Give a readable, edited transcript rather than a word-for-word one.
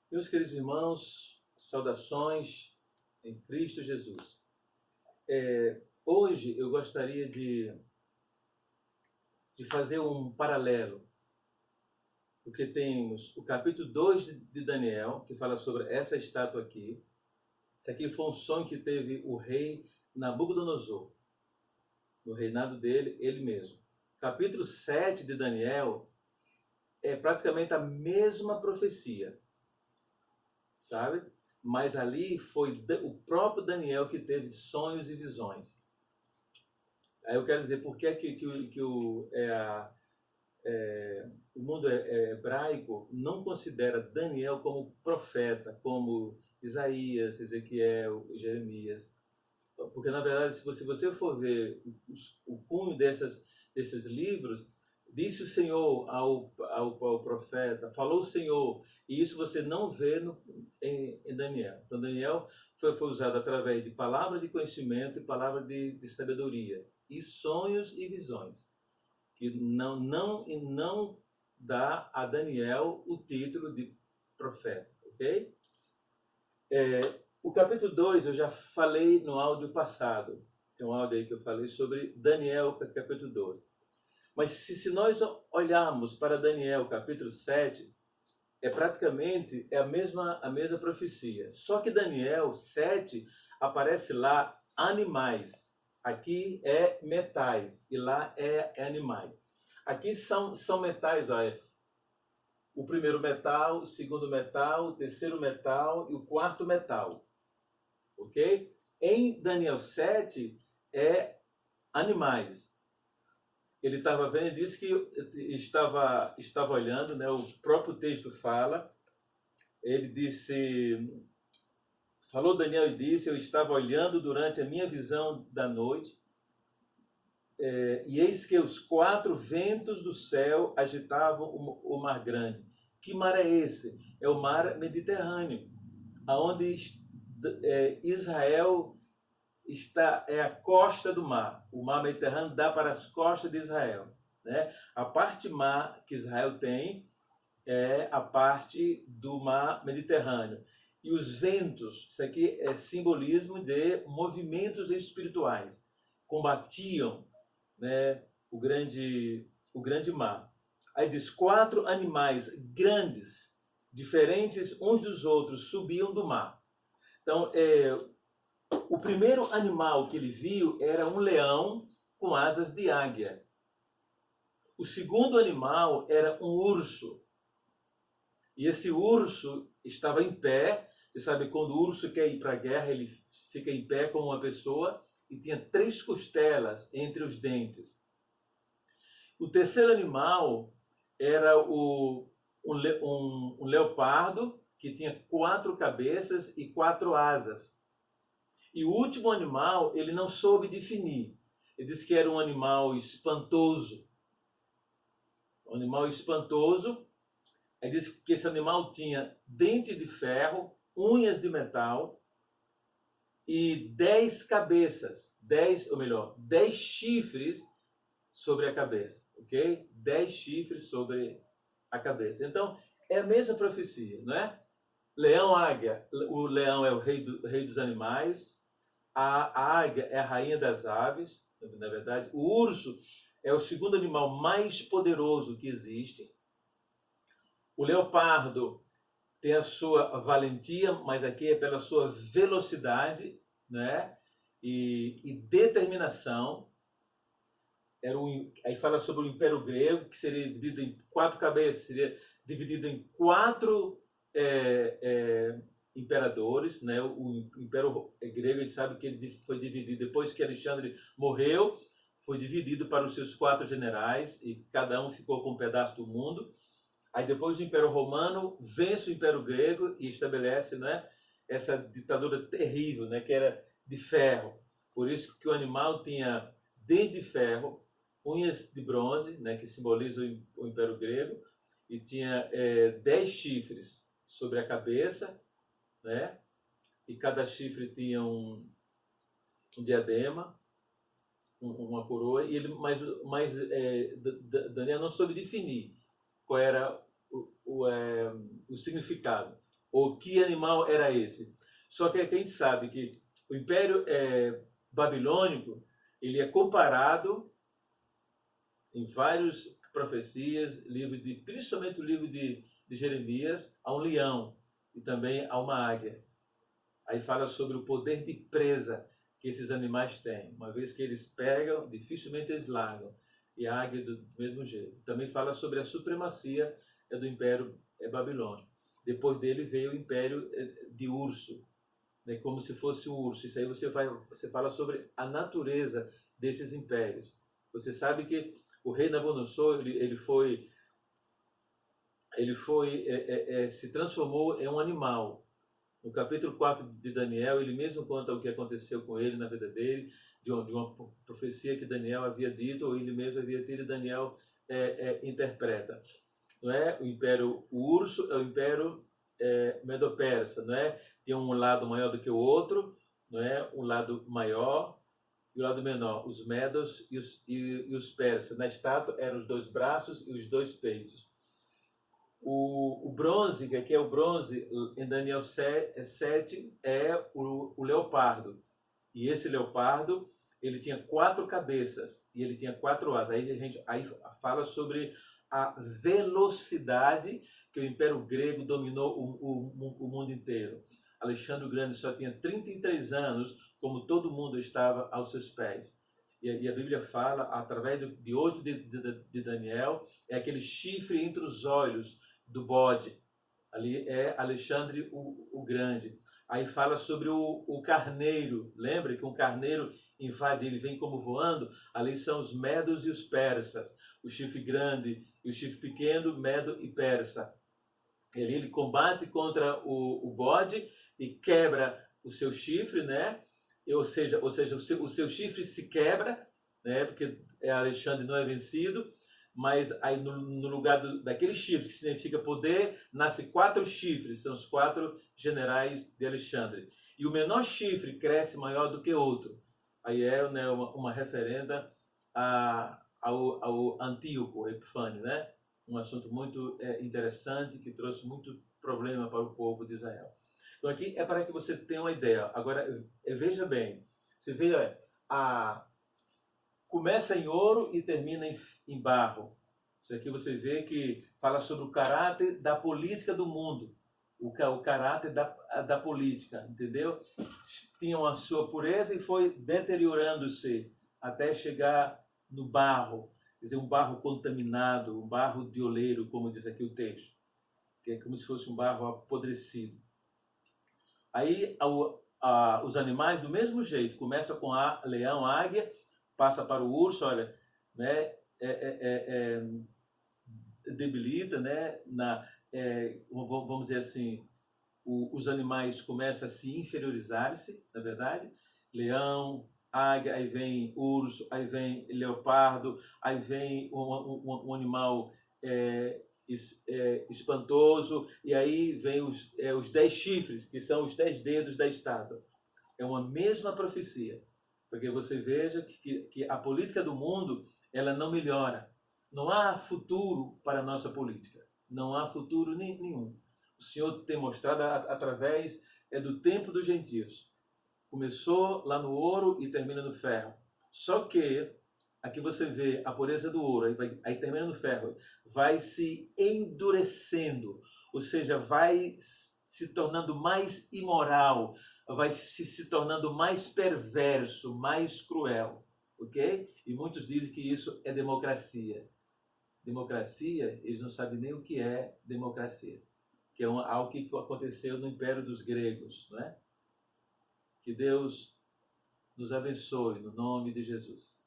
Meus queridos irmãos, saudações em Cristo Jesus. Hoje eu gostaria de fazer um paralelo, porque temos o capítulo 2 de Daniel, que fala sobre essa estátua aqui. Isso aqui foi um sonho que teve o rei Nabucodonosor, no reinado dele, ele mesmo. Capítulo 7 de Daniel é praticamente a mesma profecia, sabe? Mas ali foi o próprio Daniel que teve sonhos e visões. Aí eu quero dizer, por que, o mundo hebraico não considera Daniel como profeta, como Isaías, Ezequiel, Jeremias? Porque, na verdade, se você for ver o cunho desses livros, disse o Senhor ao profeta, falou o Senhor, e isso você não vê em Daniel. Então, Daniel foi usado através de palavra de conhecimento e palavra de sabedoria, e sonhos e visões, que não dá a Daniel o título de profeta, ok? O capítulo 2 eu já falei no áudio passado. Tem um áudio aí que eu falei sobre Daniel, capítulo 12. Mas se nós olharmos para Daniel, capítulo 7, praticamente a mesma profecia. Só que Daniel 7 aparece lá animais. Aqui é metais e lá é animais. Aqui são metais, olha. O primeiro metal, o segundo metal, o terceiro metal e o quarto metal. Ok? Em Daniel 7 é animais. Ele estava vendo e disse que estava olhando, né? O próprio texto fala. Ele disse, falou Daniel e disse, eu estava olhando durante a minha visão da noite, e eis que os quatro ventos do céu agitavam o mar grande. Que mar é esse? É o mar Mediterrâneo, aonde Israel é a costa do mar. O mar Mediterrâneo dá para as costas de Israel, né? A parte mar que Israel tem é a parte do mar Mediterrâneo. E os ventos, isso aqui é simbolismo de movimentos espirituais, combatiam, né, o grande mar. Aí diz, quatro animais grandes, diferentes uns dos outros, subiam do mar. Então, o primeiro animal que ele viu era um leão com asas de águia. O segundo animal era um urso. E esse urso estava em pé. Você sabe, quando o urso quer ir para a guerra, ele fica em pé como uma pessoa e tinha 3 costelas entre os dentes. O terceiro animal era um leopardo que tinha 4 cabeças e 4 asas. E o último animal, ele não soube definir. Ele disse que era um animal espantoso. Um animal espantoso. Ele disse que esse animal tinha dentes de ferro, unhas de metal e 10 cabeças. 10 chifres sobre a cabeça. Ok? 10 chifres sobre a cabeça. Então, é a mesma profecia, não é? Leão, águia. O leão é o rei dos animais. A águia é a rainha das aves, na verdade. O urso é o segundo animal mais poderoso que existe. O leopardo tem a sua valentia, mas aqui é pela sua velocidade, né? E determinação. Aí fala sobre o Império Grego, que seria dividido em 4 cabeças, seria dividido em 4 imperadores, né? O Império Grego, a gente sabe que ele foi dividido depois que Alexandre morreu, foi dividido para os seus 4 generais e cada um ficou com um pedaço do mundo. Aí depois o Império Romano vence o Império Grego e estabelece, né, essa ditadura terrível, né, que era de ferro. Por isso que o animal tinha dentes de ferro, unhas de bronze, né, que simbolizam o Império Grego, e tinha 10 chifres sobre a cabeça, né? E cada chifre tinha um diadema, uma coroa, mas Daniel não soube definir qual era o significado. Ou que animal era esse? Só que a gente sabe que o Império Babilônico, ele é comparado em várias profecias, principalmente o livro de Jeremias, a um leão e também a uma águia. Aí fala sobre o poder de presa que esses animais têm. Uma vez que eles pegam, dificilmente eles largam. E a águia do mesmo jeito. Também fala sobre a supremacia do Império Babilônico. Depois dele veio o Império de Urso, né, como se fosse um urso. Isso aí você fala sobre a natureza desses impérios. Você sabe que o rei Nabucodonosor se transformou em um animal. No capítulo 4 de Daniel, ele mesmo conta o que aconteceu com ele na vida dele, de uma profecia que Daniel havia dito, ou ele mesmo havia tido, e Daniel interpreta. Não é? O Império Urso é o Império Medo-Persa, não é? Tem um lado maior do que o outro, não é? Um lado maior e o lado menor. Os Medos e os Persas. Na estátua eram os 2 braços e os 2 peitos. O bronze, que aqui é o bronze, em Daniel 7, é o leopardo. E esse leopardo, ele tinha 4 cabeças e ele tinha 4 asas. Aí fala sobre a velocidade que o Império Grego dominou o mundo inteiro. Alexandre o Grande só tinha 33 anos, como todo mundo estava aos seus pés. E a Bíblia fala, através de 8 de Daniel, é aquele chifre entre os olhos do bode. Ali é Alexandre o Grande. Aí fala sobre o carneiro. Lembra que um carneiro invade, ele vem como voando? Ali são os medos e os persas. O chifre grande e o chifre pequeno, medo e persa. Ele combate contra o bode e quebra o seu chifre, né? Ou seja o seu chifre se quebra, né? Porque Alexandre não é vencido, mas aí no lugar daquele chifre que significa poder, nasce 4 chifres, são os 4 generais de Alexandre. E o menor chifre cresce maior do que outro. Aí é, né, uma referenda ao Antíoco Epifânio, né? Um assunto muito interessante que trouxe muito problema para o povo de Israel. Então aqui é para que você tenha uma ideia. Agora, veja bem, você vê, começa em ouro e termina em barro. Isso aqui você vê que fala sobre o caráter da política do mundo. O caráter da política, entendeu? Tinham a sua pureza e foi deteriorando-se até chegar no barro. Quer dizer, um barro contaminado, um barro de oleiro, como diz aqui o texto. Que é como se fosse um barro apodrecido. Aí os animais, do mesmo jeito, começa com leão, águia, passa para o urso, olha, né, debilita, né, vamos dizer assim, os animais começam a se inferiorizar-se, na verdade, leão, águia, aí vem urso, aí vem leopardo, aí vem um animal espantoso, e aí vem os 10 chifres, que são os 10 dedos da estátua. É uma mesma profecia, porque você veja que a política do mundo, ela não melhora. Não há futuro para a nossa política. Não há futuro nenhum. O Senhor tem mostrado através do tempo dos gentios. Começou lá no ouro e termina no ferro. Só que aqui você vê a pureza do ouro, aí termina no ferro, vai se endurecendo, ou seja, vai se tornando mais imoral, vai se tornando mais perverso, mais cruel, ok? E muitos dizem que isso é democracia. Democracia, eles não sabem nem o que é democracia, que é algo que aconteceu no Império dos Gregos, não é? Que Deus nos abençoe no nome de Jesus.